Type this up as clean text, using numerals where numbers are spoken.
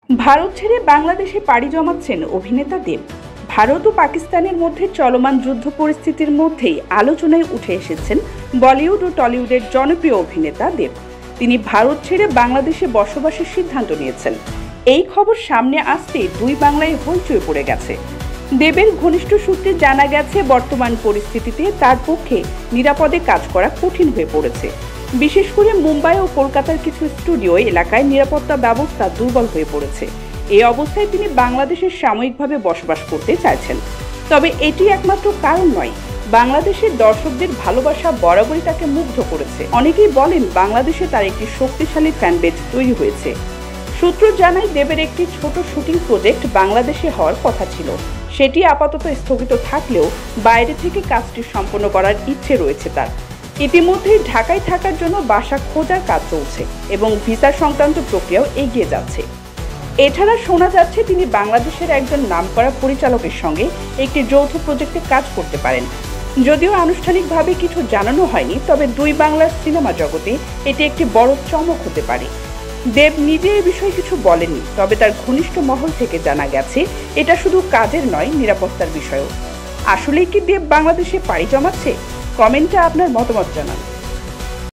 ভারত ছেড়ে বাংলাদেশে পাড়ি জমাচ্ছেন অভিনেতা দেব। ভারত ও পাকিস্তানের মধ্যে চলমান যুদ্ধ পরিস্থিতির মধ্যেই আলোচনায় উঠে এসেছেন বলিউড ও টলিউডের জনপ্রিয় অভিনেতা দেব। তিনি ভারত ছেড়ে বাংলাদেশে বসবাসের সিদ্ধান্ত নিয়েছেন। এই খবর সামনে আসতে দুই বাংলায় হইচই পড়ে গেছে। দেবের ঘনিষ্ঠ সূত্রে জানা গেছে, বর্তমান পরিস্থিতিতে তার পক্ষে নিরাপদে কাজ করা কঠিন হয়ে পড়েছে। বিশেষ করে মুম্বাই ও কলকাতার কিছু স্টুডিও এলাকায় নিরাপত্তা ব্যবস্থা দুর্বল হয়ে পড়েছে। এই অবস্থায় তিনি বাংলাদেশে সাময়িকভাবে বসবাস করতে চাইছেন। তবে এটি একমাত্র কারণ নয়। বাংলাদেশের দর্শকদের ভালোবাসা বরাবরই তাকে মুগ্ধ করেছে। অনেকেই বলেন, বাংলাদেশে তার একটি শক্তিশালী ফ্যানবেজ তৈরি হয়েছে। সূত্র জানায়, দেবের একটি ছোট শুটিং প্রজেক্ট বাংলাদেশে হওয়ার কথা ছিল। সেটি আপাতত স্থগিত থাকলেও বাইরে থেকে কাজটি সম্পন্ন করার ইচ্ছে রয়েছে তার। ইতিমধ্যেই ঢাকায় থাকার জন্য বাসা খোঁজার কাজ চলছে এবং ভিসা সংক্রান্ত প্রক্রিয়াও এগিয়ে যাচ্ছে। এছাড়া শোনা যাচ্ছে, তিনি বাংলাদেশের একজন নামকরা পরিচালকের সঙ্গে একটি যৌথ প্রজেক্টে কাজ করতে পারেন। যদিও আনুষ্ঠানিকভাবে কিছু জানানো হয়নি, তবে দুই বাংলার সিনেমা জগতে এটি একটি বড় চমক হতে পারে। দেব নিজে এ বিষয়ে কিছু বলেননি, তবে তার ঘনিষ্ঠ মহল থেকে জানা গেছে এটা শুধু কাজের নয়, নিরাপত্তার বিষয়ও। আসলেই কি দেব বাংলাদেশে পাড়ি জমাচ্ছে? কমেন্টে আপনার মতামত জানান।